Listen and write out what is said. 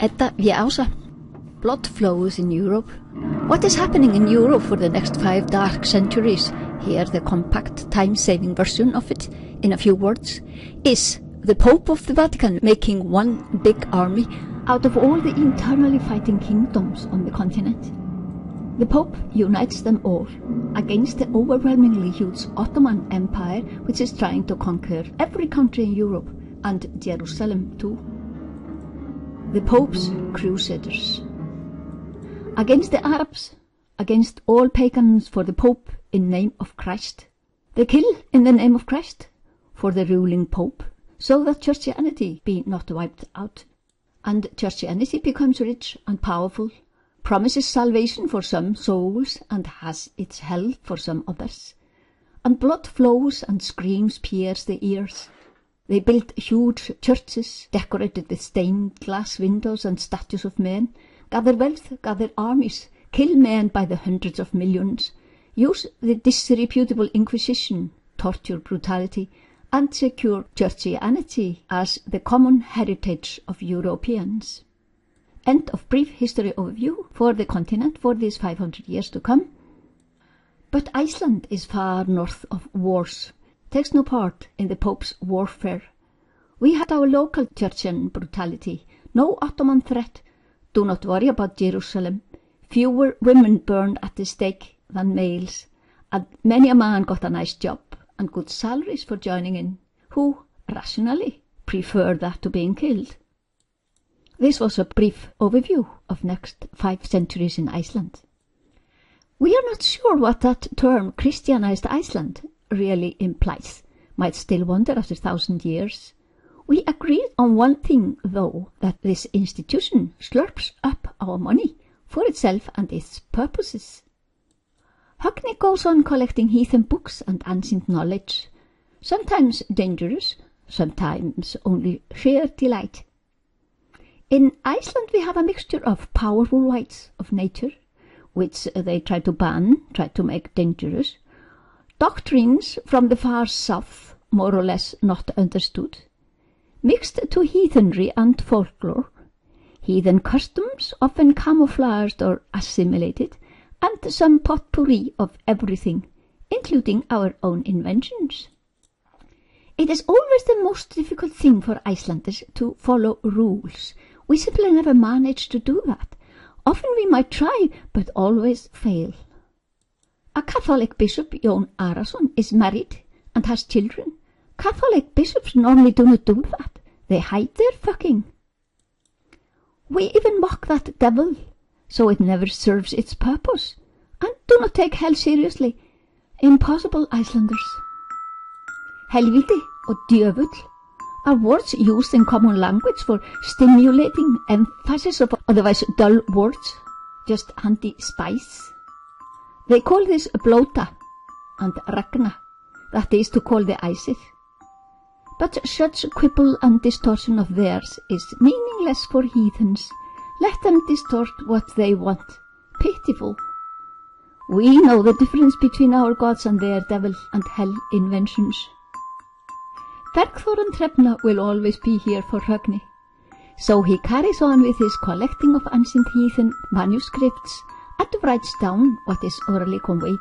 Edda Ása. Blood flows in Europe. What is happening in Europe for the next 5 dark centuries, here the compact time-saving version of it, in a few words, is the Pope of the Vatican making one big army out of all the internally fighting kingdoms on the continent. The Pope unites them all against the overwhelmingly huge Ottoman Empire, which is trying to conquer every country in Europe, and Jerusalem too. The Pope's Crusaders. Against the Arabs, against all pagans for the Pope in name of Christ. They kill in the name of Christ for the ruling Pope, so that Christianity be not wiped out. And Christianity becomes rich and powerful, promises salvation for some souls and has its hell for some others. And blood flows and screams pierce the ears. They built huge churches decorated with stained glass windows and statues of men, gather wealth, gather armies, kill men by the hundreds of millions, use the disreputable Inquisition, torture, brutality, and secure Christianity as the common heritage of Europeans. End of brief history overview for the continent for these 500 years to come. But Iceland is far north of wars, takes no part in the Pope's warfare. We had our local Christian brutality, no Ottoman threat, do not worry about Jerusalem, fewer women burned at the stake than males, and many a man got a nice job and good salaries for joining in, who, rationally, prefer that to being killed. This was a brief overview of next 5 centuries in Iceland. We are not sure what that term Christianized Iceland really implies, might still wonder after 1,000 years. We agreed on one thing, though, that this institution slurps up our money for itself and its purposes. Högni goes on collecting heathen books and ancient knowledge, sometimes dangerous, sometimes only sheer delight. In Iceland we have a mixture of powerful rites of nature, which they try to ban, try to make dangerous, doctrines from the far south, more or less not understood, mixed to heathenry and folklore, heathen customs often camouflaged or assimilated, and some potpourri of everything, including our own inventions. It is always the most difficult thing for Icelanders to follow rules. We simply never manage to do that. Often we might try, but always fail. A Catholic bishop, Jón Arason, is married and has children. Catholic bishops normally do not do that. They hide their fucking. We even mock that devil, so it never serves its purpose, and do not take hell seriously. Impossible, Icelanders. Helvíti or djöfull are words used in common language for stimulating emphasis of otherwise dull words, just handy spice. They call this blóta and ragna, that is to call the Æsir. But such quibble and distortion of theirs is meaningless for heathens. Let them distort what they want. Pitiful. We know the difference between our gods and their devil and hell inventions. Bergþór and Hrefna will always be here for Högni, so he carries on with his collecting of ancient heathen manuscripts and writes down what is orally conveyed.